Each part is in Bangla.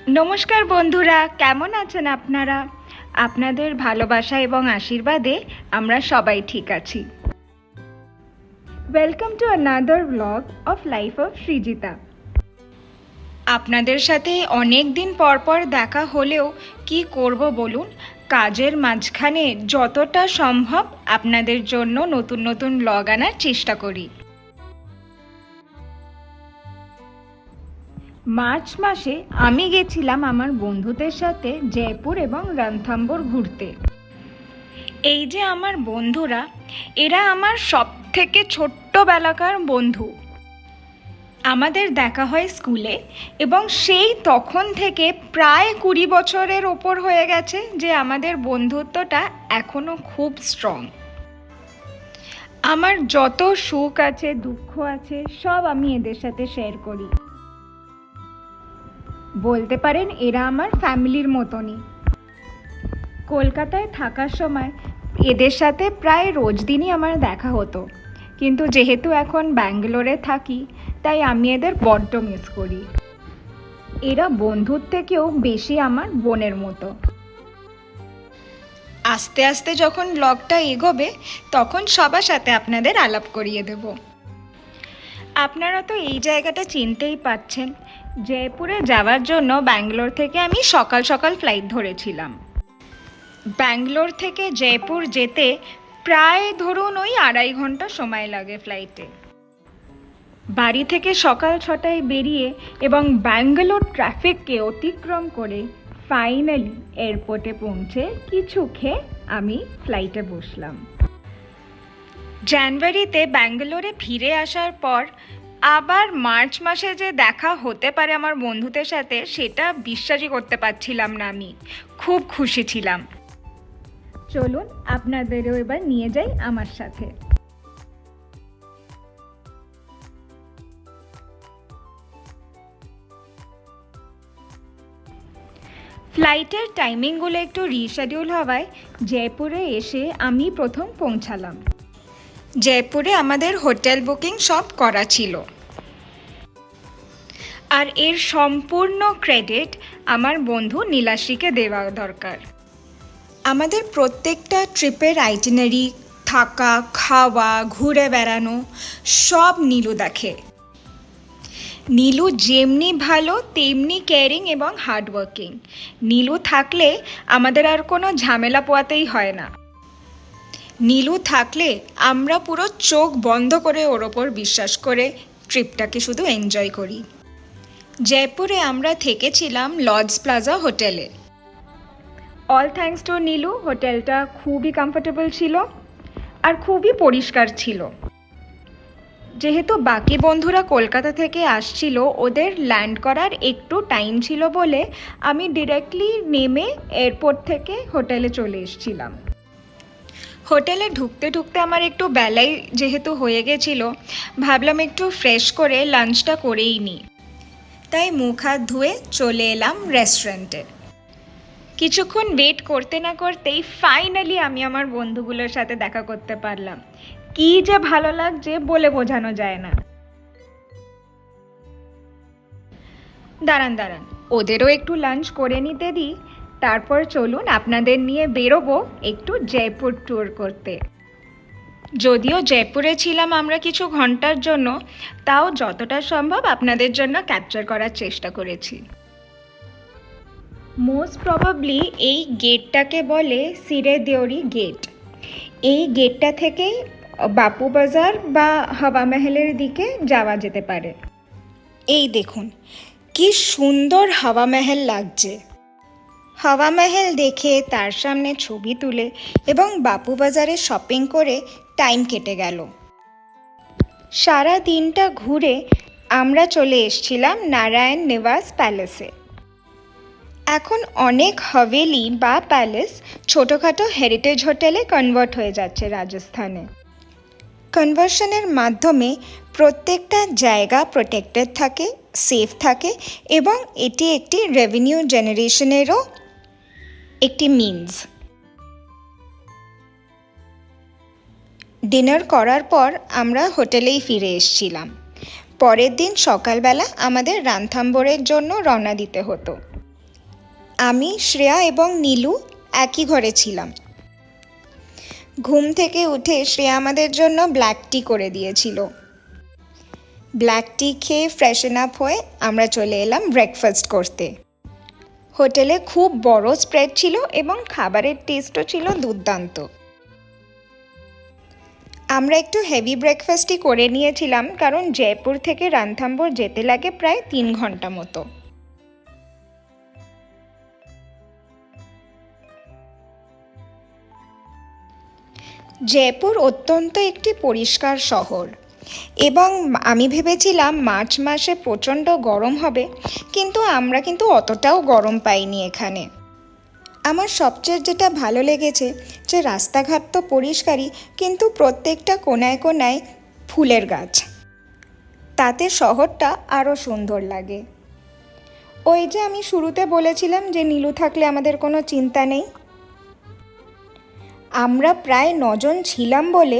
নমস্কার বন্ধুরা, কেমন আছেন আপনারা? আপনাদের ভালোবাসা এবং আশীর্বাদে আমরা সবাই ঠিক আছি। Welcome to another blog of life of Srijita. আপনাদের সাথে অনেক দিন পর পর দেখা হলেও কি করব বলুন, কাজের মাঝখানে যতটা সম্ভব আপনাদের জন্য নতুন নতুন ব্লগ আনার চেষ্টা করি। মার্চ মাসে আমি গেছিলাম আমার বন্ধুদের সাথে জয়পুর এবং রণথম্বোর ঘুরতে। এই যে আমার বন্ধুরা, এরা আমার সব থেকে ছোট্টবেলাকার বন্ধু। আমাদের দেখা হয় স্কুলে এবং সেই তখন থেকে প্রায় 20 বছরের ওপর হয়ে গেছে যে আমাদের বন্ধুত্বটা এখনো খুব স্ট্রং। আমার যত সুখ আছে, দুঃখ আছে, সব আমি এদের সাথে শেয়ার করি। বলতে পারেন এরা আমার ফ্যামিলির মতনই। কলকাতায় থাকার সময় এদের সাথে প্রায় রোজ দিনই আমার দেখা হতো, কিন্তু যেহেতু এখন ব্যাঙ্গালোরে থাকি তাই আমি এদের বড্ড মিস করি। এরা বন্ধুর থেকেও বেশি আমার বোনের মতো। আস্তে আস্তে যখন ব্লগটা এগোবে তখন সবার সাথে আপনাদের আলাপ করিয়ে দেব। আপনারা তো এই জায়গাটা চিনতেই পাচ্ছেন। জয়পুরে যাওয়ার জন্য ব্যাঙ্গালোর থেকে আমি সকাল সকাল ফ্লাইট ধরেছিলাম। ব্যাঙ্গালোর থেকে জয়পুর যেতে প্রায় ধরুন ওই 2.5 ঘন্টা সময় লাগে ফ্লাইটে। বাড়ি থেকে সকাল 6টায় বেরিয়ে এবং ব্যাঙ্গালোর ট্রাফিককে অতিক্রম করে ফাইনালি এয়ারপোর্টে পৌঁছে কিছু খেয়ে আমি ফ্লাইটে বসলাম। জানুয়ারিতে ব্যাঙ্গালোরে ফিরে আসার পর আবার মার্চ মাসে যে দেখা হতে পারে আমার বন্ধুদের সাথে, সেটা বিশ্বাসই করতে পারছিলাম না। আমি খুব খুশি ছিলাম। চলুন আপনাদেরও এবার নিয়ে যাই আমার সাথে। ফ্লাইটের টাইমিংগুলো একটু রিশিডিউল হওয়ায় জয়পুরে এসে আমি প্রথম পৌঁছালাম। জয়পুরে আমাদের হোটেল বুকিং সব করা ছিল, আর এর সম্পূর্ণ ক্রেডিট আমার বন্ধু নীলাশ্রীকে দেওয়া দরকার। আমাদের প্রত্যেকটা ট্রিপের আইটিনারি, থাকা, খাওয়া, ঘুরে বেড়ানো সব নীলু দেখে। নীলু যেমনি ভালো তেমনি কেয়ারিং এবং হার্ডওয়ার্কিং। নীলু থাকলে আমাদের আর কোনো ঝামেলা পোয়াতেই হয় না। নীলু থাকলে আমরা পুরো চোখ বন্ধ করে ওর ওপর বিশ্বাস করে ট্রিপটাকে শুধু এনজয় করি। জয়পুরে আমরা থেকেছিলাম লর্ডস প্লাজা হোটেলে। অল থ্যাঙ্কস টু নীলু, হোটেলটা খুবই কমফোর্টেবল ছিল আর খুবই পরিষ্কার ছিল। যেহেতু বাকি বন্ধুরা কলকাতা থেকে আসছিল, ওদের ল্যান্ড করার একটু টাইম ছিল বলে আমি ডিরেক্টলি নেমে এয়ারপোর্ট থেকে হোটেলে চলে এসেছিলাম। হোটেলে ঢুকতে ঢুকতে আমার একটু বেলাই যেহেতু হয়ে গেছিলো, ভাবলাম একটু ফ্রেশ করে লাঞ্চটা করেই নিই। তাই মুখ হাত ধুয়ে চলে এলাম রেস্টুরেন্টে। কিছুক্ষণ ওয়েট করতে না করতেই ফাইনালি আমি আমার বন্ধুগুলোর সাথে দেখা করতে পারলাম। কি যে ভালো লাগছে বলে বোঝানো যায় না। দাঁড়ান, ওদেরও একটু লাঞ্চ করে নিতে দিই, তারপর চলুন আপনাদের নিয়ে বেরোবো একটু জয়পুর ট্যুর করতে। যদিও জয়পুরে ছিলাম আমরা কিছু ঘন্টার জন্য, তাও যতটা সম্ভব আপনাদের জন্য ক্যাপচার করার চেষ্টা করেছি। মোস্ট প্রবাবলি এই গেটটাকে বলে সিরে দেওরি গেট। এই গেটটা থেকেই বাপু বাজার বা হাওয়া মহলের দিকে যাওয়া যেতে পারে। এই দেখুন কি সুন্দর হাওয়া মহল লাগছে। হাওয়া মহল দেখে তার সামনে ছবি তুলে এবং বাপু বাজারে শপিং করে টাইম কেটে গেল। সারা দিনটা ঘুরে আমরা চলে এসেছিলাম নারায়ণ নিবাস প্যালেসে। এখন অনেক হাভেলি বা প্যালেস ছোটোখাটো হেরিটেজ হোটেলে কনভার্ট হয়ে যাচ্ছে রাজস্থানে। কনভার্সনের মাধ্যমে প্রত্যেকটা জায়গা প্রোটেক্টেড থাকে, সেফ থাকে এবং এটি একটি রেভিনিউ জেনারেশনেরও একটি মিনস। ডিনার করার পর আমরা হোটেলেই ফিরে এসেছিলাম। পরের দিন সকালবেলা আমাদের রণথম্বোরের জন্য রওনা দিতে হতো। আমি, শ্রেয়া এবং নীলু একই ঘরে ছিলাম। ঘুম থেকে উঠে শ্রেয়া আমাদের জন্য ব্ল্যাক টি করে দিয়েছিল। ব্ল্যাক টি খেয়ে ফ্রেশন আপ হয়ে আমরা চলে এলাম ব্রেকফাস্ট করতে। হোটেলে খুব বড় স্প্রেড ছিল এবং খাবারের টেস্টও ছিল দুর্দান্ত। আমরা একটু হেভি ব্রেকফাস্টই করে নিয়েছিলাম, কারণ জয়পুর থেকে রণথম্বোর যেতে লাগে প্রায় 3 ঘন্টা মতো। জয়পুর অত্যন্ত একটি পরিষ্কার শহর এবং আমি ভেবেছিলাম মার্চ মাসে প্রচণ্ড গরম হবে, কিন্তু আমরা অতটাও গরম পাইনি এখানে। আমার সবচেয়ে যেটা ভালো লেগেছে যে রাস্তাঘাট তো পরিষ্কারই, কিন্তু প্রত্যেকটা কোনায় কোনায় ফুলের গাছ, তাতে শহরটা আরও সুন্দর লাগে। ওই যে আমি শুরুতে বলেছিলাম যে নীলু থাকলে আমাদের কোনো চিন্তা নেই। আমরা প্রায় 9 জন ছিলাম বলে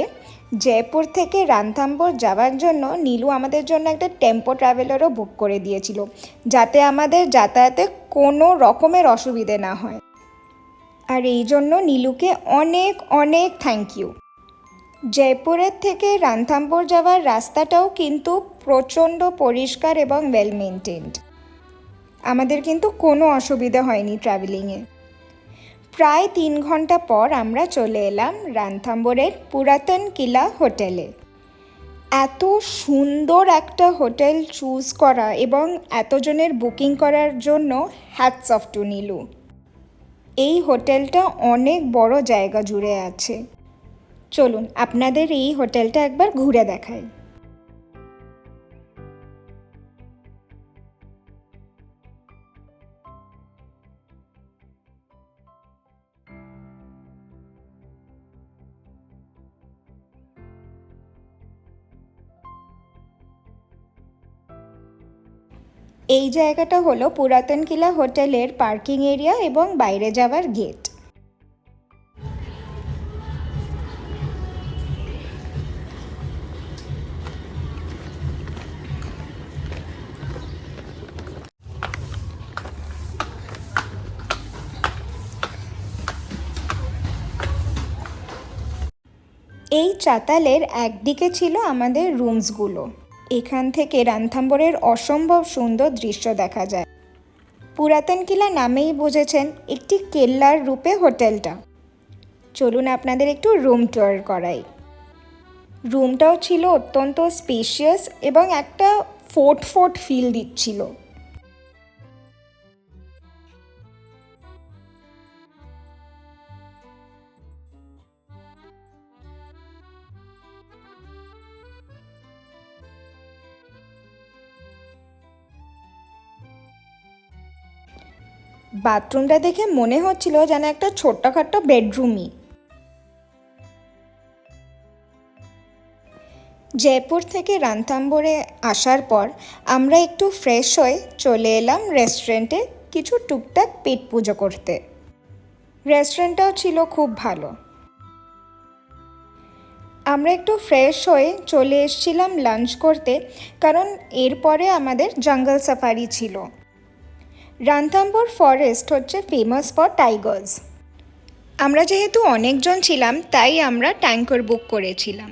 জয়পুর থেকে রণথম্বোর যাওয়ার জন্য নীলু আমাদের জন্য একটা টেম্পো ট্রাভেলারও বুক করে দিয়েছিল, যাতে আমাদের যাতায়াতে কোনো রকমের অসুবিধে না হয়। আর এই জন্য নীলুকে অনেক অনেক থ্যাংক ইউ। জয়পুরের থেকে রণথম্বোর যাওয়ার রাস্তাটাও কিন্তু প্রচণ্ড পরিষ্কার এবং ওয়েল মেনটেন্ড। আমাদের কিন্তু কোনো অসুবিধা হয়নি ট্রাভেলিংয়ে। প্রায় 3 ঘন্টা পর আমরা চলে এলাম রণথম্বোরের পুরাতন কিলা হোটেলে। এত সুন্দর একটা হোটেল চুজ করা এবং এতজনের বুকিং করার জন্য হ্যাটস অফ টু নীলু। এই হোটেলটা অনেক বড় জায়গা জুড়ে আছে। চলুন আপনাদের এই হোটেলটা একবার ঘুরে দেখাই। এই জায়গাটা হলো পুরাতন কিলা হোটেলের পার্কিং এরিয়া এবং বাইরে যাওয়ার গেট। এই চাতালের একদিকে ছিল আমাদের রুমসগুলো। এখান থেকে রণথম্বোরের অসম্ভব সুন্দর দৃশ্য দেখা যায়। পুরাতন কিলা নামেই বুঝেছেন, একটি কেল্লার রূপে হোটেলটা। চলুন আপনাদের একটু রুম ট্যুর করাই। রুমটাও ছিল অত্যন্ত স্পেশিয়াস এবং একটা ফোর্ট ফোর্ট ফিল দিচ্ছিল। বাথরুমটা দেখে মনে হচ্ছিল যেন একটা ছোট্টখাট্ট বেডরুমই। জয়পুর থেকে রণথম্বোরে আসার পর আমরা একটু ফ্রেশ হয়ে চলে এলাম রেস্টুরেন্টে কিছু টুকটাক পেট পুজো করতে। রেস্টুরেন্টটাও ছিল খুব ভালো। আমরা একটু ফ্রেশ হয়ে চলে এসেছিলাম লাঞ্চ করতে, কারণ এরপরে আমাদের জঙ্গল সাফারি ছিল। রণথম্বোর ফরেস্ট হচ্ছে ফেমাস ফর টাইগার্স। আমরা যেহেতু অনেকজন ছিলাম তাই আমরা ট্যাঙ্কার বুক করেছিলাম।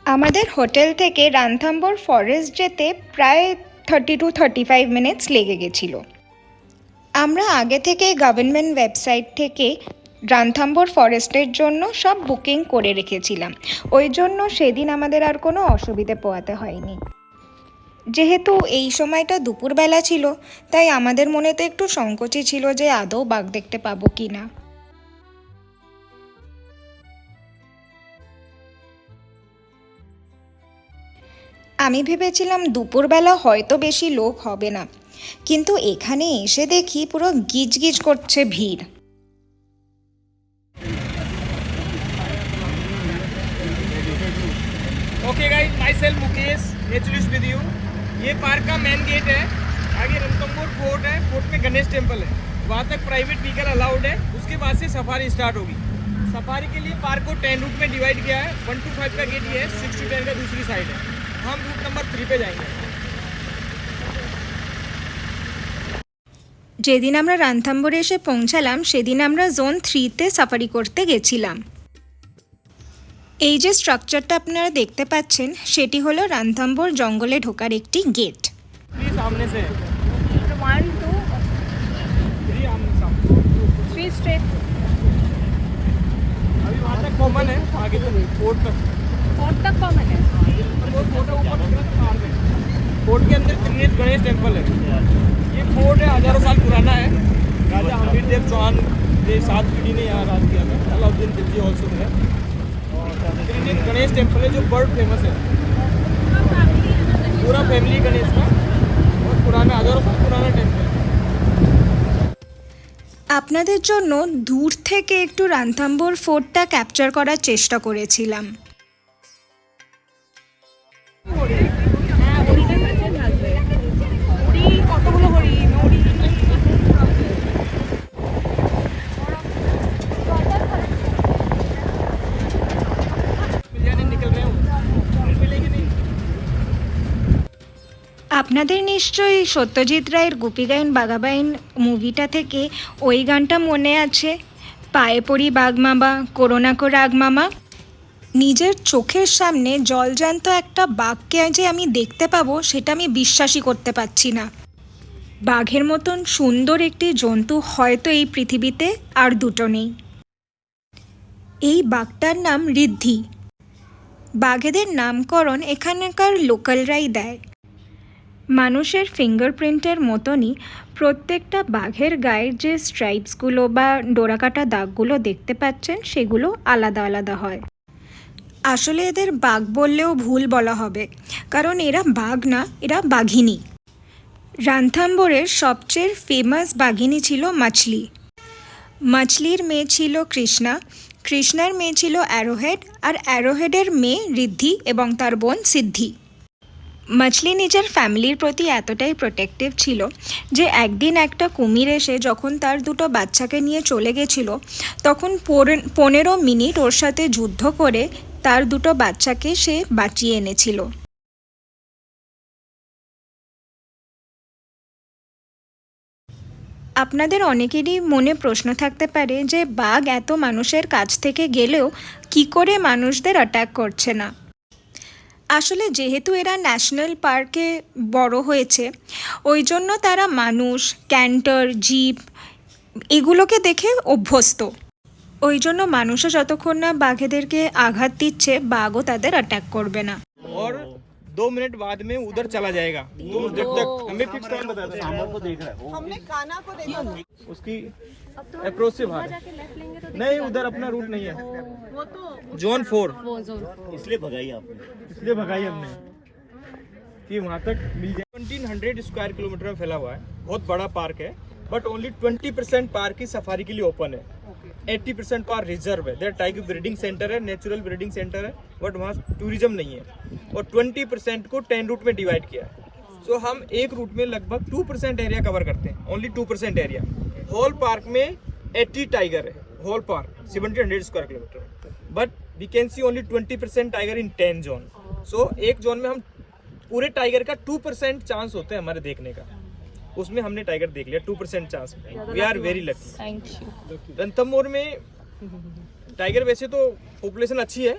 আমাদের হোটেল থেকে রণথম্বোর ফরেস্ট যেতে প্রায় 30 to 35 মিনিটস লেগে গেছিল। আমরা আগে থেকে গভর্নমেন্ট ওয়েবসাইট থেকে রণথম্বোর ফরেস্টের জন্য সব বুকিং করে রেখেছিলাম, ওই জন্য সেদিন আমাদের আর কোনো অসুবিধে পোহাতে হয়নি। যেহেতু এই সময়টা দুপুরবেলা ছিল তাই আমাদের মনেতে একটু সংকোচই ছিল যে আদৌ বাঘ দেখতে পাবো কি না। আমি ভেবেছিলাম দুপুরবেলা হয়তো বেশি লোক হবে না, কিন্তু এখানে এসে দেখি পুরো গিজগিজ করছে ভিড়। Okay guys, my self Mukesh एचलिस with you. ये पार्क का मेन गेट है। आगे रणथंबोर फोर्ट है, फोर्ट में गणेश टेम्पल है, वहाँ तक प्राइवेट व्हीकल अलाउड है। उसके बाद से सफारी स्टार्ट होगी। सफारी के लिए पार्क को 10 रूट में डिवाइड किया है। 1 to 5 का गेट ये है, 6 to 10 का दूसरी साइड है। हम रूट नंबर 3 पे जाएंगे। যেদিন আমরা রানথাম্বরে এসে পৌঁছালাম সেদিন আমরা জোন 3-তে সাফারি করতে গেছিলাম। এই যে স্ট্রাকচারটা আপনারা দেখতে পাচ্ছেন সেটি হলো রানথাম্বর জঙ্গলে ঢোকার একটি গেট। प्लीज सामने से 1, 2, 3 आमने सामने 3 straight. अभी वहाँ तक कॉमन है, आगे तो फोर्ट तक 4 तक कॉमन है. वो फोर्ट है ऊपर दिख रहा है बाहर में। फोर्ट के अंदर त्रिनेत्र गणेश टेम्पल है। ये फोर्ट है, हजारों साल पुराना है। राजा हमीर देव चौहान के 7 पीढ़ी ने यहाँ राज किया था। अलाउद्दीन खिलजी ऑल्सो है। त्रिनेत्र गणेश टेम्पल है जो वर्ल्ड फेमस है, पूरा फैमिली गणेश का, बहुत पुराना, हजारों साल पुराना टेम्पल है। আপনাদের জন্য দূর থেকে একটু রানথাম্বর ফোর্টটা ক্যাপচার করার চেষ্টা করেছিলাম। হ্যাঁ, হরিণের কাছে থাকবে. হরিণ, কতগুলো হরিণ, হরিণ. मिल जाने निकल रहे हो, मिलेगी नहीं। আপনাদের নিশ্চয়ই সত্যজিৎ রায়ের গোপীগাইন বাঘাবাইন মুভিটা থেকে ওই গানটা মনে আছে, পায়ে পড়ি বাঘ মামা করোনা কো রাগ মামা। নিজের চোখের সামনে জলজ্যান্ত একটা বাঘকে যে আমি দেখতে পাবো সেটা আমি বিশ্বাসই করতে পারছি না। বাঘের মতন সুন্দর একটি জন্তু হয়তো এই পৃথিবীতে আর দুটো নেই। এই বাঘটার নাম ঋদ্ধি। বাঘেদের নামকরণ এখানকার লোকালরাই দেয়। মানুষের ফিঙ্গারপ্রিন্টের মতনই প্রত্যেকটা বাঘের গায়ের যে স্ট্রাইপসগুলো বা ডোরাকাটা দাগগুলো দেখতে পাচ্ছেন সেগুলো আলাদা আলাদা হয়। আসলে এদের বাঘ বললেও ভুল বলা হবে, কারণ এরা বাঘ না, এরা বাঘিনী। রানথাম্বরের সবচেয়ে ফেমাস বাঘিনী ছিল মাছলি। মাছলির মেয়ে ছিল কৃষ্ণা, কৃষ্ণার মেয়ে ছিল অ্যারোহেড, আর অ্যারোহেডের মেয়ে ঋদ্ধি এবং তার বোন সিদ্ধি। মাছলি নিজের ফ্যামিলির প্রতি এতটাই প্রোটেক্টিভ ছিল যে একদিন একটা কুমির এসে যখন তার দুটো বাচ্চাকে নিয়ে চলে গেছিল তখন 15 মিনিট ওর সাথে যুদ্ধ করে তার দুটো বাচ্চাকে সে বাঁচিয়ে এনেছিল। আপনাদের অনেকেরই মনে প্রশ্ন থাকতে পারে যে বাঘ এত মানুষের কাছ থেকে গেলেও কী করে মানুষদের অ্যাটাক করছে না। আসলে যেহেতু এরা ন্যাশনাল পার্কে বড় হয়েছে ওই জন্য তারা মানুষ, ক্যান্টার, জিপ এগুলোকে দেখে অভ্যস্ত। ওই জন্য মানুষও যতক্ষণ না বাঘেদেরকে আঘাত দিচ্ছে বাঘও তাদের অ্যাটাক করবে না। और 2 मिनट बाद में उधर चला जाएगा, तो जब तक हमें फिक्स टाइम बता दें। हमने काना को देखा था। उसकी अप्रोच से बाहर है। नहीं, उधर अपना रूट नहीं है। वो तो जोन 4 वो जोन. इसलिए भगाई हमने कि वहाँ तक मिल जाए। 1700 स्क्वायर किलोमीटर में फैला हुआ है, बहुत बड़ा पार्क है, बट ओनली 20% पार्क की सफारी के लिए ओपन है। 80% पार्क रिजर्व है। देयर टाइगर ब्रीडिंग सेंटर है, नेचुरल ब्रीडिंग सेंटर है, बट वहाँ टूरिज्म नहीं है। और 20% को 10 रूट में डिवाइड किया है। सो हम एक रूट में लगभग 2% एरिया कवर करते हैं, ओनली 2% एरिया। होल पार्क में 80 टाइगर है, whole park 1700 square kilometre, but we can see only 20% tiger in 10 zone. So एक जोन में हम पूरे टाइगर का 2% चांस होता है हमारे देखने का, उसमें हमने टाइगर देख लिया 2% chance. We are very lucky. Thank you. Ranthambore में टाइगर वैसे तो पॉपुलेशन अच्छी है,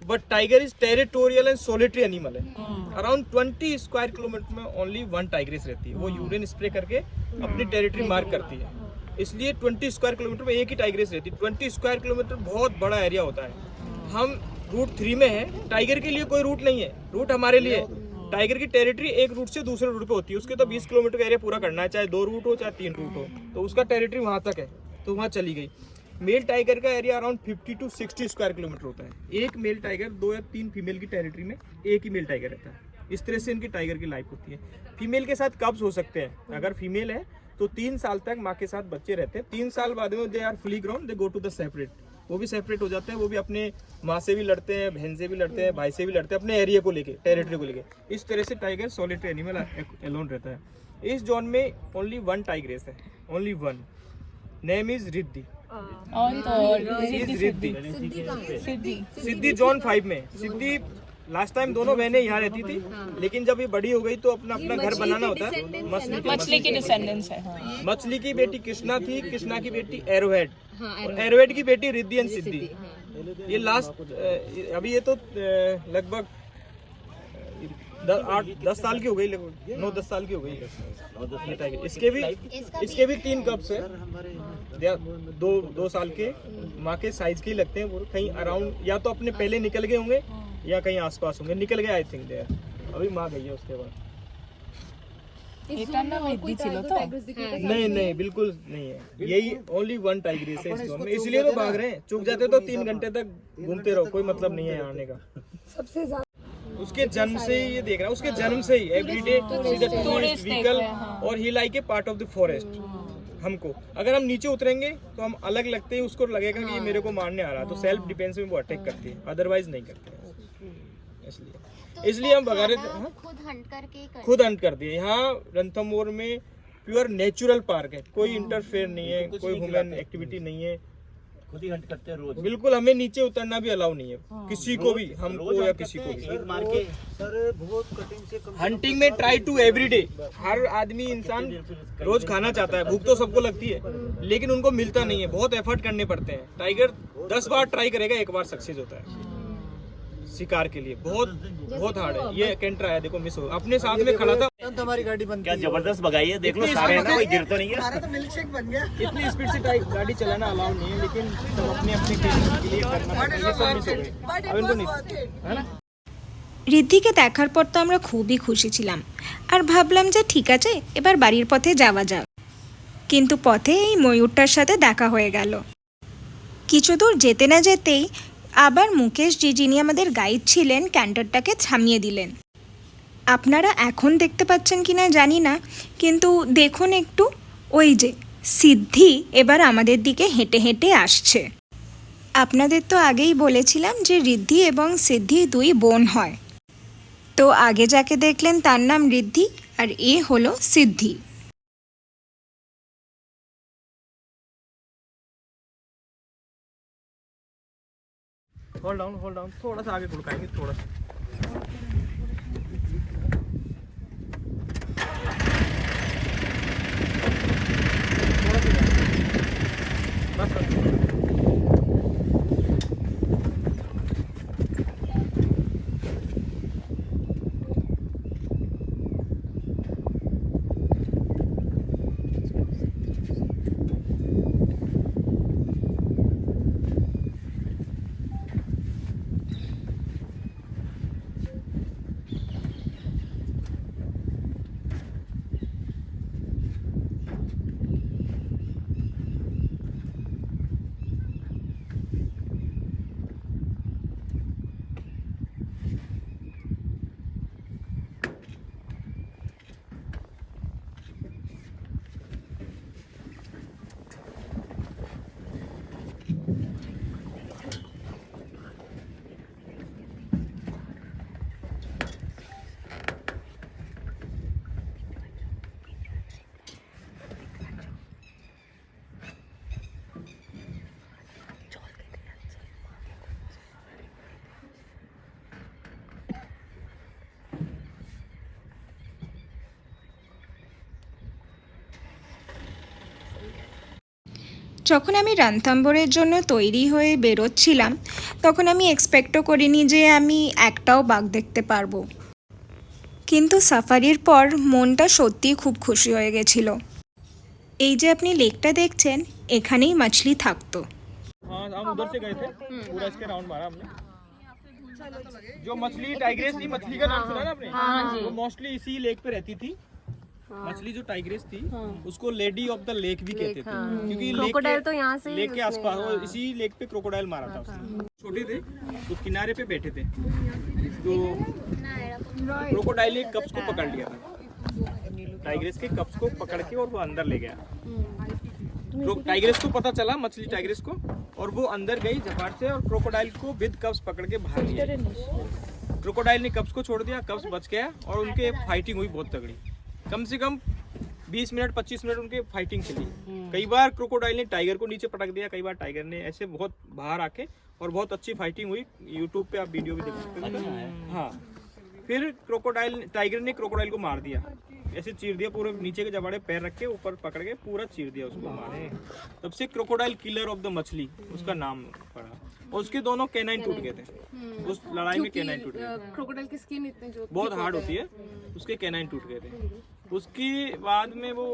but tiger is territorial and solitary animal है। अराउंड 20 स्क्वायर किलोमीटर में ओनली 1 टाइग्रेस रहती है। वो यूरिन स्प्रे करके अपनी टेरिटरी मार्क करती है, इसलिए 20 स्क्वायर किलोमीटर में एक ही टाइग्रेस रहती है। 20 स्क्वायर किलोमीटर बहुत बड़ा एरिया होता है। हम रूट 3 में है, टाइगर के लिए कोई रूट नहीं है, रूट हमारे लिए है। टाइगर की टेरिटरी एक रूट से दूसरे रूट पे होती है, उसके तो 20 किलोमीटर का एरिया पूरा करना है, चाहे 2 रूट हो चाहे 3 रूट हो, तो उसका टेरिटरी वहाँ तक है, तो वहाँ चली गई। मेल टाइगर का area around 50 to 60 square kilometre होता है। एक मेल टाइगर 2 या 3 फीमेल की टेरिटरी में एक ही मेल टाइगर रहता है। इस तरह से इनकी टाइगर की लाइफ होती है। फीमेल के साथ कब्स हो सकते हैं, अगर फीमेल है तो 3 साल तक माँ के साथ बच्चे रहते हैं। 3 साल बाद में they are fully grown, they go to the separate, वो भी सेपरेट हो जाते हैं। वो भी अपने माँ से भी लड़ते हैं, बहन से भी लड़ते हैं, भाई से भी लड़ते हैं, अपने एरिया को लेके, टेरिटरी को लेके। इस तरह से टाइगर सॉलिटरी एनिमल एलोन रहता है। इस जोन में ओनली 1 टाइग्रेस है, ओनली 1, नेम इज रिद्धि। और तो रिद्धि सिद्धि. सिद्धि जोन 5 में। सिद्धि लास्ट टाइम दोनों बहनें यहाँ रहती थी, लेकिन जब ये बड़ी हो गई तो अपना अपना घर बनाना होता है। मछली के डिसेंडेंट्स है। मछली की बेटी कृष्णा थी, कृष्णा की बेटी एरोहेड, और एरोहेड की बेटी रिद्धि एंड सिद्धि। ये लास्ट अभी ये तो लगभग 8-10 साल की हो गई, लगभग 9-10 साल की हो गई। इसके भी 3 कप्स है, 2 साल के, माँ के साइज के ही लगते हैं। वो कहीं अराउंड या तो अपने पहले निकल गए होंगे या कहीं आसपास होंगे, निकल गए आई थिंक देयर। अभी माँ गई है उसके बाद। नहीं बिल्कुल नहीं है, यही ओनली 1 टाइग्रेस है इस जोन में, इसलिए तो भाग रहे हैं। चूक जाते तो 3 घंटे तक घूमते रहो, कोई मतलब नहीं है आने का। उसके जन्म से ही ये देख रहा है, उसके जन्म से ही एवरीडे टूरिस्ट व्हीकल, और ही like a part of the forest. हमको अगर हम नीचे उतरेंगे तो हम अलग लगते हैं, उसको लगेगा कि ये मेरे को मारने आ रहा है, तो सेल्फ डिफेंस में वो अटैक करती है, अदरवाइज नहीं करते हैं। इसलिए हम भगा रहे थे। खुद हंट करती है। यहाँ रणथंभौर में प्योर नेचुरल पार्क है, कोई इंटरफेयर नहीं है, कोई ह्यूमन एक्टिविटी नहीं है, खुद ही हंट करते हैं रोज। बिल्कुल हमें नीचे उतरना भी अलाउ नहीं है, किसी को भी, हमको या किसी को भी। मार के सर बहुत कटिंग से हंटिंग में ट्राई टू एवरीडे, हर आदमी इंसान रोज खाना चाहता है, भूख तो सबको लगती है, लेकिन उनको मिलता नहीं है, बहुत एफर्ट करने पड़ते हैं। टाइगर 10 बार ट्राई करेगा, 1 बार सक्सेस होता है शिकार के लिए। बहुत हार्ड है। ये कैंट्रा है, देखो मिस हो, अपने साथ में खड़ा था। हमारी गाड़ी बंद, क्या जबरदस्त भगाई है, देख लो सारे हैं ना, कोई गिर तो नहीं है। हमारा तो मिल्क शेक बन गया। इतनी स्पीड से गाड़ी चलाना अलाउ नहीं है, लेकिन सब अपने अपने के लिए करना पड़ता है। ये सब मिस हो गए, अब इनको नहीं है ना। ঋদ্ধিকে দেখার পর তো আমরা খুবই খুশি ছিলাম, আর ভাবলাম যে ঠিক আছে এবার বাড়ির পথে যাওয়া যাক। কিন্তু পথে এই ময়ূরটার সাথে দেখা হয়ে গেল। কিছু দূর যেতে না যেতেই আবার মুকেশ জি, যিনি আমাদের গাইড ছিলেন, ক্যান্টারটাকে থামিয়ে দিলেন। আপনারা এখন দেখতে পাচ্ছেন কি না জানি না, কিন্তু দেখুন একটু, ওই যে সিদ্ধি এবার আমাদের দিকে হেঁটে হেঁটে আসছে। আপনাদের তো আগেই বলেছিলাম যে ঋদ্ধি এবং সিদ্ধি 2 বোন হয়। তো আগে যাকে দেখলেন তার নাম ঋদ্ধি, আর এ হলো সিদ্ধি। होल्ड डाउन, थोड़ा सा आगे घुड़काएंगे, थोड़ा सा। बस যখন আমি রণথম্ভোরের জন্য তৈরি হয়ে বেরোচ্ছিলাম, তখন আমি এক্সপেক্টও করিনি যে আমি একটাও বাঘ দেখতে পারবো। কিন্তু সাফারির পর মনটা সত্যিই খুব খুশি হয়ে গেছিল। এই যে আপনি লেকটা দেখছেন, এখানেই মাছলি থাকতো। हाँ, हम उधर से गए थे, पूरा इसके राउंड मारा हमने। जो मछली टाइग्रेस थी, मछली का नाम सुना ना आपने? वो मोस्टली इसी लेक पे रहती थी। मछली जो टाइग्रेस थी, उसको लेडी ऑफ द लेक भी कहते थे, क्योंकि लेक के आसपास इसी लेक पे क्रोकोडाइल मारा था उसने। छोटे थे तो किनारे पे बैठे थे, तो क्रोकोडाइल ने कप्स को पकड़ लिया था, टाइग्रेस के कप्स को पकड़ के, और वो अंदर ले गया। टाइग्रेस को पता चला, मछली टाइग्रेस को, और वो अंदर गई झपाट से, और क्रोकोडाइल को विद कप्स पकड़ के भाग लिया। क्रोकोडाइल ने कप्स को छोड़ दिया, कप्स बच गया, और उनके फाइटिंग हुई बहुत तगड़ी। कम से कम 20 मिनट 25 मिनट उनके फाइटिंग चली। कई बार क्रोकोडाइल ने टाइगर को नीचे पटक दिया, कई बार टाइगर ने ऐसे बहुत बाहर आके, और बहुत अच्छी फाइटिंग हुई। यूट्यूब पे आप वीडियो भी देख सकते हो। हाँ, फिर टाइगर ने क्रोकोडाइल को मार दिया, ऐसे चीर दिया, पूरे नीचे के जबाड़े पैर रख के ऊपर पकड़ के पूरा चीर दिया उसको, मारे। तब से क्रोकोडाइल किलर ऑफ द मछली उसका नाम पड़ा। और उसके दोनों कैनाइन टूट गए थे उस लड़ाई में, कैनाइन टूट गए। क्रोकोडाइल की स्किन इतनी जो बहुत हार्ड होती है, उसके कैनाइन टूट गए थे। उसके बाद में वो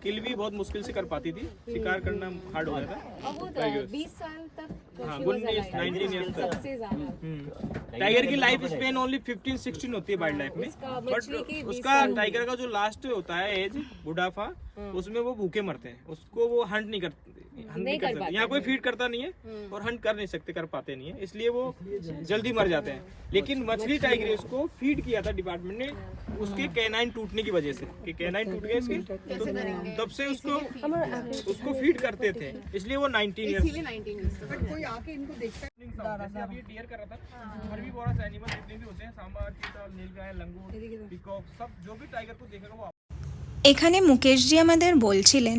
किल भी बहुत मुश्किल से कर पाती थी, शिकार करना हार्ड हो गया था। 20 साल तक हाँ, 19 ईयर्स तक। टाइगर की लाइफ स्पेन ओनली 15-16 होती है वाइल्ड लाइफ में, बट उसका टाइगर का जो लास्ट होता है एज बुढ़ापा, उसमें वो भूखे मरते हैं। उसको वो हंट नहीं कर सकते, यहाँ कोई फीड करता नहीं है और हंट कर नहीं सकते, कर पाते नहीं है, इसलिए वो जल्दी मर जाते हैं। लेकिन मछली टाइगर उसको फीड किया था डिपार्टमेंट ने, उसके कैनाइन टूटने की वजह से, कि कैनाइन टूट गए इसके, तो तब से उसको फीड करते थे, इसलिए वो 19 ईयर्स। कोई आके इनको देखता है। अब ये डियर कर रहा था, और भी बहुत सारे एनिमल जितने भी होते हैं, सांबर, चीता, नीलगाय, लंगूर, पिकॉक, सब जो भी टाइगर को देखेगा वो। এখানে মুকেশজি আমাদের বলছিলেন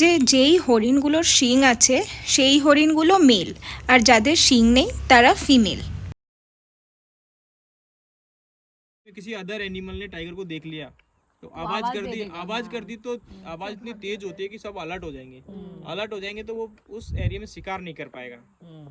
যে যেই হরিণগুলোর শিং আছে সেই হরিণগুলো মেল, আর যাদের শিং নেই তারা ফিমেল। किसी अदर एनिमल ने टाइगर को देख लिया तो आवाज कर दी तो आवाज इतनी तेज होती है कि सब अलर्ट हो जाएंगे। अलर्ट हो जाएंगे तो वो उस एरिया में शिकार नहीं कर पाएगा।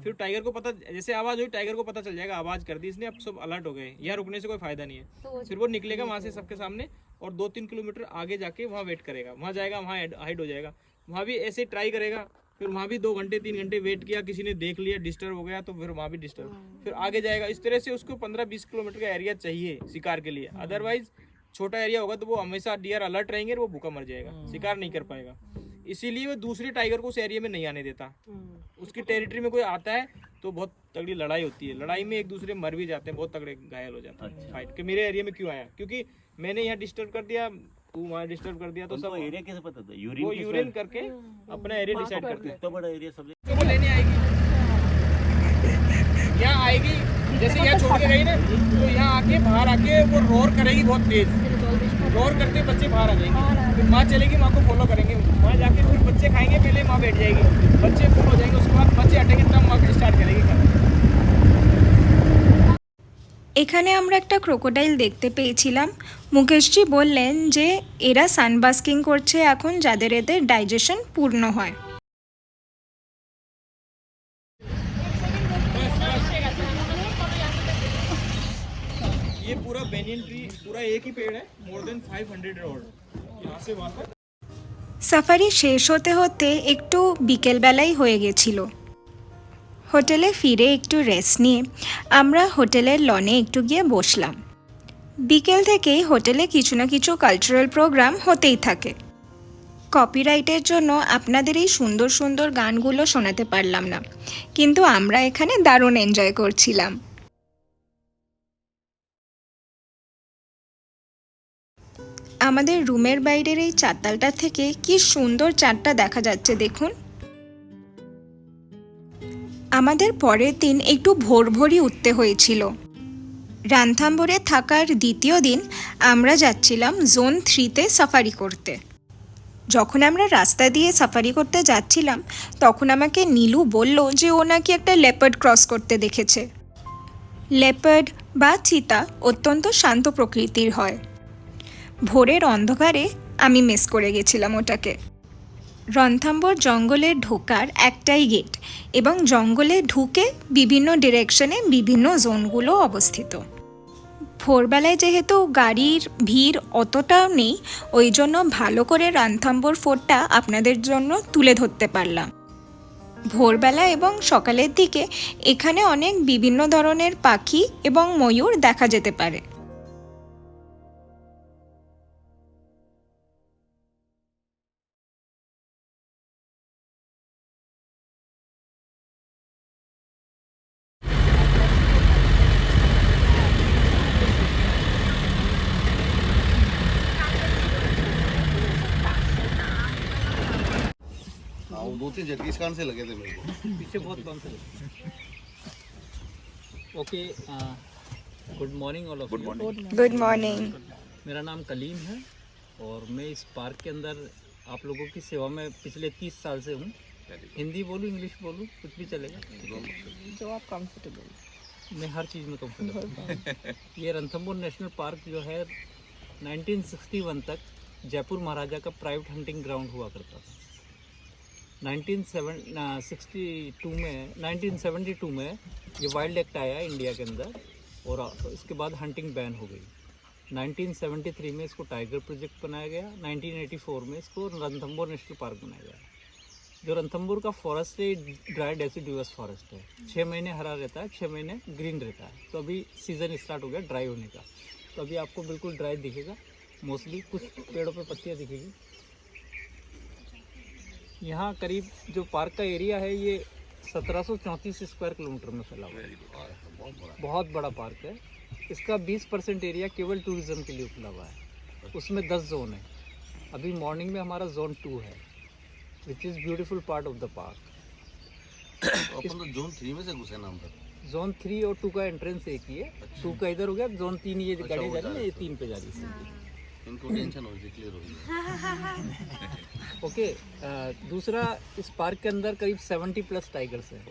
फिर टाइगर को पता, जैसे आवाज हुई टाइगर को पता चल जाएगा, आवाज कर दी इसने, अब सब अलर्ट हो गए, यहाँ रुकने से कोई फायदा नहीं है। फिर वो निकलेगा वहां से सबके सामने और 2-3 किलोमीटर आगे जाके वहाँ वेट करेगा, वहाँ जाएगा, वहाँ हाइड हो जाएगा, वहाँ भी ऐसे ट्राई करेगा। फिर वहाँ भी 2 घंटे 3 घंटे वेट किया, किसी ने देख लिया, डिस्टर्ब हो गया तो फिर वहाँ भी डिस्टर्ब, फिर आगे जाएगा। इस तरह से उसको 15-20 किलोमीटर का एरिया चाहिए शिकार के लिए, अदरवाइज छोटा एरिया होगा तो वो हमेशा डियर अलर्ट रहेंगे और वो भूखा मर जाएगा, शिकार नहीं कर पाएगा। इसीलिए वो दूसरे टाइगर को उस एरिया में नहीं आने देता। उसकी टेरिटरी में कोई आता है तो बहुत तगड़ी लड़ाई होती है, लड़ाई में एक दूसरे मर भी जाते हैं, बहुत तगड़े घायल हो जाते हैं फाइट के। मेरे एरिया में क्यों आया, क्योंकि मैंने यहाँ डिस्टर्ब कर दिया, तू वहाँ डिस्टर्ब कर दिया, तो सब एरिया कैसे पता था? वो यूरिन करके अपना एरिया डिसाइड करते हैं। तो बड़ा एरिया सब तो वो लेने आएगी, यहाँ आएगी, जैसे यहाँ छोड़ के गई ना, तो यहाँ आके बाहर आके वो रोर करेगी बहुत तेज, रोर करते बच्चे बाहर आ जाएंगे, फिर माँ चलेगी, माँ को फॉलो करेंगे, वहाँ जाके फिर बच्चे खाएंगे, पहले माँ बैठ जाएगी, बच्चे फुल हो जाएंगे, उसके बाद बच्चे हटेंगे तब माँ स्टार्ट करेगी खाना। এখানে আমরা একটা ক্রোকোডাইল দেখতে পেয়েছিলাম। মুকেশজি বললেন যে এরা সানবাস্কিং করছে এখন, যাদের এদের ডাইজেশন পূর্ণ হয়। ये पूरा बेनियन ट्री पूरा एक ही पेड़ है, मोर देन 500 रोड, यहाँ से वहाँ तक। সাফারি শেষ হতে হতে একটু বিকেলবেলাই হয়ে গেছিল। হোটেলে ফিরে একটু রেস্ট নিয়ে আমরা হোটেলের লনে একটু গিয়ে বসলাম। বিকেল থেকেই হোটেলে কিছু না কিছু কালচারাল প্রোগ্রাম হতেই থাকে। কপিরাইটের জন্য আপনাদের এই সুন্দর সুন্দর গানগুলো শোনাতে পারলাম না, কিন্তু আমরা এখানে দারুণ এনজয় করছিলাম। আমাদের রুমের বাইরের এই চারতালটা থেকে কি সুন্দর চাঁদটা দেখা যাচ্ছে দেখুন। আমাদের পরের দিন একটু ভোরভোরই উঠতে হয়েছিল। রানথাম্বোরে থাকার দ্বিতীয় দিন আমরা যাচ্ছিলাম জোন 3-তে সাফারি করতে। যখন আমরা রাস্তা দিয়ে সাফারি করতে যাচ্ছিলাম তখন আমাকে নীলু বলল যে ও নাকি একটা লেপার্ড ক্রস করতে দেখেছে। লেপার্ড বা চিতা অত্যন্ত শান্ত প্রকৃতির হয়। ভোরের অন্ধকারে আমি মিস করে গেছিলাম ওটাকে। রণথাম্বোর জঙ্গলে ঢোকার একটাই গেট এবং জঙ্গলে ঢুকে বিভিন্ন ডিরেকশনে বিভিন্ন জোনগুলো অবস্থিত। ভোরবেলায় যেহেতু গাড়ির ভিড় অতটাও নেই, ওই জন্য ভালো করে রণথাম্বোর ফোর্টটা আপনাদের জন্য তুলে ধরতে পারলাম। ভোরবেলা এবং সকালের দিকে এখানে অনেক বিভিন্ন ধরনের পাখি এবং ময়ূর দেখা যেতে পারে। हाँ, 2-3 झटके इस कान से लगे थे मेरे को। पीछे बहुत कम से okay. Good morning all of you. Good morning. मेरा नाम कलीम है और मैं इस पार्क के अंदर आप लोगों की सेवा में पिछले 30 साल से हूँ। हिंदी बोलूँ, इंग्लिश बोलूँ, कुछ भी चलेगा, जो आप कंफर्टेबल। मैं हर चीज़ में कंफर्टेबल हूँ। ये रणथंभौर नेशनल पार्क जो है 1961 तक जयपुर महाराजा का प्राइवेट हंटिंग ग्राउंड हुआ करता था। 1972 में ये वाइल्ड एक्ट आया इंडिया के अंदर और इसके बाद हंटिंग बैन हो गई। 1973 में इसको टाइगर प्रोजेक्ट बनाया गया। 1984 में इसको रणथंभौर नेशनल पार्क बनाया गया। जो रणथंभौर का फॉरेस्ट है ड्राई डेसिडुअस फॉरेस्ट है। 6 महीने हरा रहता है, 6 महीने ग्रीन रहता है। तो अभी सीज़न स्टार्ट हो गया ड्राई होने का, तो अभी आपको बिल्कुल ड्राई दिखेगा। मोस्टली कुछ पेड़ों पे पत्तियाँ दिखेगी। यहाँ करीब जो पार्क का एरिया है ये 1734 स्क्वायर किलोमीटर में फैला हुआ है। बहुत बड़ा पार्क है। इसका 20% एरिया केवल टूरिज्म के लिए खुला हुआ है। उसमें 10 जोन है। अभी मॉर्निंग में हमारा जोन 2 है, which is beautiful part of the park. अपन तो जोन 3 में से घुसे ना अंदर। जोन 3 और 2 का एंट्रेंस एक ही है। 2 का इधर हो गया, जोन 3 ये गाड़ी जा रही है, ये 3 पे जा रही है। इनको टेंशन हो रही, क्लियर हो गई। ओके, दूसरा इस पार्क के अंदर करीब 70+ टाइगर्स हैं।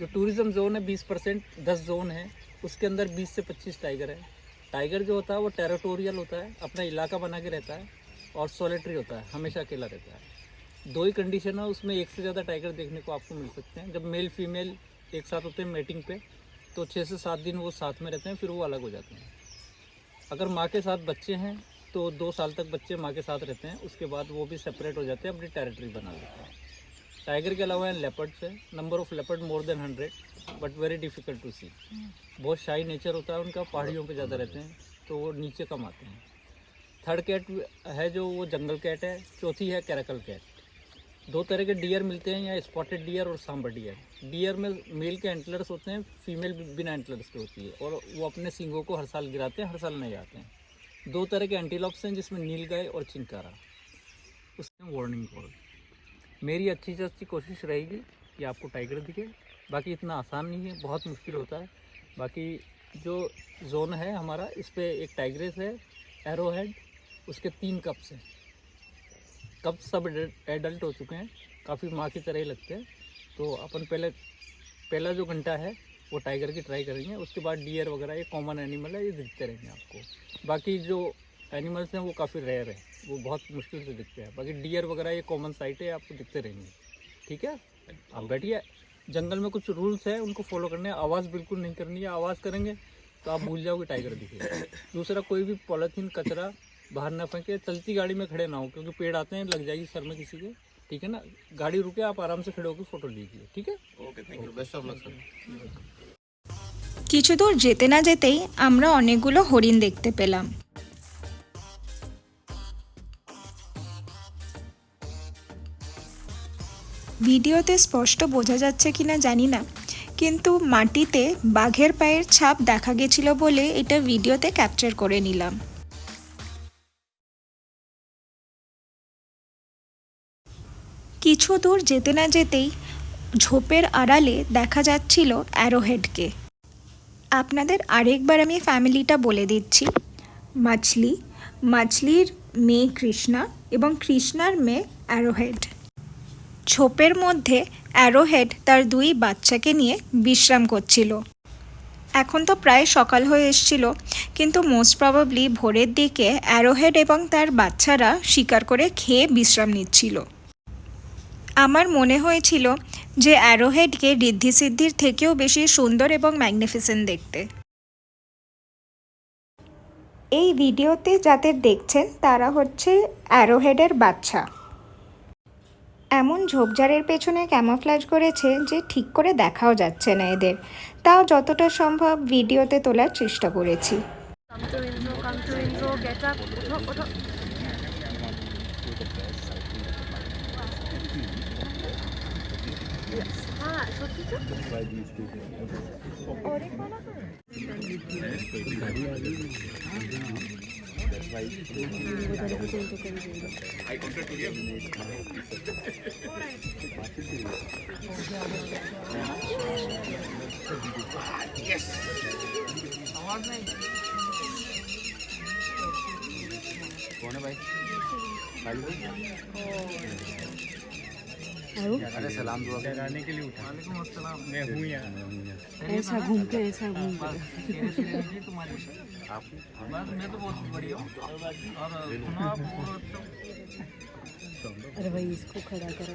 जो टूरिज्म जोन है 20%, 10 जोन है, उसके अंदर 20 से 25 टाइगर है। टाइगर जो होता है वो टेरिटोरियल होता है, अपना इलाका बना के रहता है और सोलिटरी होता है, हमेशा अकेला रहता है। 2 ही कंडीशन है उसमें, एक से ज़्यादा टाइगर देखने को आपको मिल सकते हैं। जब मेल फीमेल एक साथ होते हैं मेटिंग पे, तो 6 से 7 दिन वो साथ में रहते हैं, फिर वो अलग हो जाते हैं। अगर माँ के साथ बच्चे हैं तो 2 साल तक बच्चे माँ के साथ रहते हैं, उसके बाद वो भी सेपरेट हो जाते हैं, अपनी टेरिटरी बना लेते हैं। टाइगर के अलावा लेपर्ड्स है। Number of leopard more than 100, but very difficult to see. बहुत शाई नेचर होता है उनका, पहाड़ियों पे ज़्यादा रहते हैं, तो वो नीचे कम आते हैं। 3rd कैट है जो वो जंगल कैट है। 4थी है कैरेकल कैट। 2 तरह के डियर मिलते हैं, या स्पॉटेड डियर और सांबर डियर। डियर में मेल के एंटलर्स होते हैं, फीमेल बिना एंटलर्स के होती है, और वो अपने सींगों को हर साल गिराते हैं, हर साल नए आते हैं। 2 तरह के एंटीलॉप्स हैं जिसमें नीलगाय और चिंकारा। उसमें वार्निंग कॉल। मेरी अच्छी से अच्छी कोशिश रहेगी कि आपको टाइगर दिखे। बाकी इतना आसान नहीं है, बहुत मुश्किल होता है। बाकी जो जोन है हमारा, इस पर एक टाइग्रेस है, एरो हेड, उसके 3 कप्स हैं। कब सब एडल्ट हो चुके हैं, काफ़ी माँ की तरह ही लगते हैं। तो अपन पहला जो घंटा है वो टाइगर की ट्राई करेंगे, उसके बाद डियर वगैरह, ये कॉमन एनिमल है, ये दिखते रहेंगे आपको। बाकी जो एनिमल्स हैं वो काफ़ी रेयर है, वो बहुत मुश्किल से दिखते हैं। बाकी डियर वगैरह ये कॉमन साइट है, आपको दिखते रहेंगे। ठीक है, आप बैठिए। जंगल में कुछ रूल्स है, उनको फॉलो करने हैं। आवाज़ बिल्कुल नहीं करनी है, आवाज़ करेंगे तो आप भूल जाओगे टाइगर दिखेगा। दूसरा, कोई भी पॉलीथीन कचरा बाहर ना फेंके। चलती गाड़ी में खड़े ना हो, क्योंकि पेड़ आते हैं, लग जाएगी सर में किसी के। ठीक है ना, गाड़ी रुके, आप आराम से खड़े होकर फ़ोटो लीजिए। ठीक है, okay, thank you, best of luck sir. কিছু দূর যেতে না যেতেই আমরা অনেকগুলো হরিণ দেখতে পেলাম। ভিডিওতে স্পষ্ট বোঝা যাচ্ছে কিনা জানি না, কিন্তু মাটিতে বাঘের পায়ের ছাপ দেখা গেছিল বলে এটা ভিডিওতে ক্যাপচার করে নিলাম। কিছু দূর যেতে না যেতেই ঝোপের আড়ালে দেখা যাচ্ছিল অ্যারোহেডকে। আপনাদের আরেকবার আমি ফ্যামিলিটা বলে দিচ্ছি। মাছলির মেয়ে কৃষ্ণা এবং কৃষ্ণার মেয়ে অ্যারোহেড। ঝোপের মধ্যে অ্যারোহেড তার 2 বাচ্চাকে নিয়ে বিশ্রাম করছিল। এখন তো প্রায় সকাল হয়ে এসেছিল, কিন্তু মোস্ট প্রবাবলি ভোরের দিকে অ্যারোহেড এবং তার বাচ্চারা শিকার করে খেয়ে বিশ্রাম নিচ্ছিল। আমার মনে হয়েছিল যে অ্যারোহেডকে ঋদ্ধি সিদ্ধির থেকেও বেশি সুন্দর এবং ম্যাগনিফিসেন্ট দেখতে। এই ভিডিওতে যাদের দেখছেন তারা হচ্ছে অ্যারোহেডের বাচ্চা। এমন ঝোপঝাড়ের পেছনে ক্যামোফ্ল্যাজ করেছে যে ঠিক করে দেখাও যাচ্ছে না এদের, তাও যতটা সম্ভব ভিডিওতে তোলার চেষ্টা করেছি। Come to intro, get up, ওঠো। হ্যাঁ, সত্যি তো? অনেক ভালো করে। Yes. कौन है भाई? अरे सलाम दुआ डराने के लिए उठा। मैं हूँ यहाँ। ऐसा घूम के ऐसा घूम के मैं तो बहुत बढ़िया हूँ। अरे भाई इसको खड़ा करो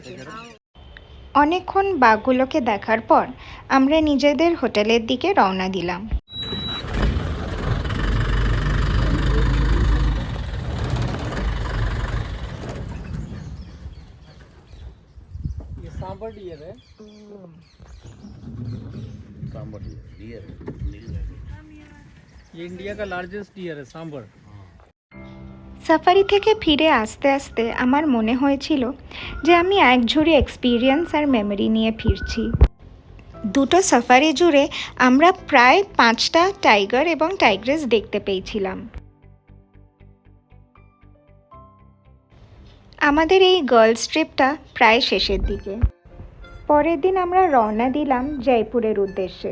অনেকক্ষণ বাঘগুলোকে দেখার পর আমরা নিজেদের হোটেলের দিকে রওনা দিলাম। ये सांबर डियर है। सांबर डियर ये इंडिया का लार्जेस्ट डियर है सांबर। সাফারি থেকে ফিরে আসতে আসতে আমার মনে হয়েছিল যে আমি এক ঝুড়ি এক্সপিরিয়েন্স আর মেমরি নিয়ে ফিরছি। দুটো সাফারি জুড়ে আমরা প্রায় 5টা টাইগার এবং টাইগ্রেস দেখতে পেয়েছিলাম। আমাদের এই গার্লস ট্রিপটা প্রায় শেষের দিকে। পরের দিন আমরা রওনা দিলাম জয়পুরের উদ্দেশ্যে।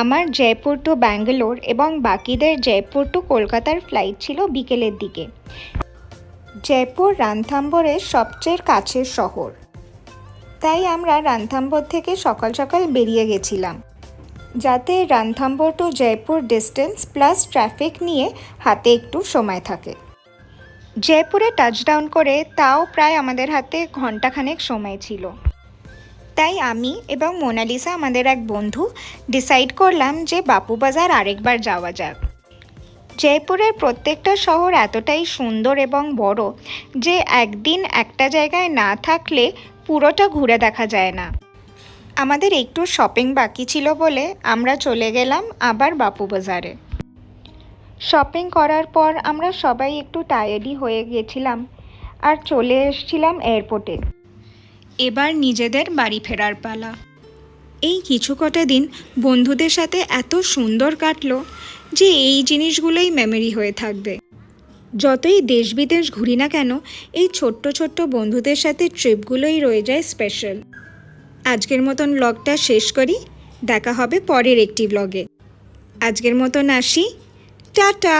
আমার জয়পুর টু ব্যাঙ্গালোর এবং বাকিদের জয়পুর টু কলকাতার ফ্লাইট ছিল বিকেলের দিকে। জয়পুর রণথম্বরের সবচেয়ে কাছের শহর, তাই আমরা রণথম্বর থেকে সকাল সকাল বেরিয়ে গেছিলাম, যাতে Ranthambore to Jaipur distance plus traffic নিয়ে হাতে একটু সময় থাকে। জয়পুরে টাচডাউন করে তাও প্রায় আমাদের হাতে ঘন্টাখানেক সময় ছিল। তাই আমি এবং মোনালিসা আমাদের এক বন্ধু ডিসাইড করলাম যে বাপুবাজার আরেকবার যাওয়া যাক। জয়পুরের প্রত্যেকটা শহর এতটাই সুন্দর এবং বড় যে একদিন একটা জায়গায় না থাকলে পুরোটা ঘুরে দেখা যায় না। আমাদের একটু শপিং বাকি ছিল বলে আমরা চলে গেলাম আবার বাপুবাজারে। শপিং করার পর আমরা সবাই একটু টায়ার্ডই হয়ে গেছিলাম আর চলে এসেছিলাম এয়ারপোর্টে। এবার নিজেদের বাড়ি ফেরার পালা। এই কিছু কটা দিন বন্ধুদের সাথে এত সুন্দর কাটলো যে এই জিনিসগুলোই মেমরি হয়ে থাকবে। যতই দেশ বিদেশ ঘুরি না কেন, এই ছোট্ট ছোট্ট বন্ধুদের সাথে ট্রিপগুলোই রয়ে যায় স্পেশাল। আজকের মতন ব্লগটা শেষ করি, দেখা হবে পরের একটি ব্লগে। আজকের মতন আসি, টাটা।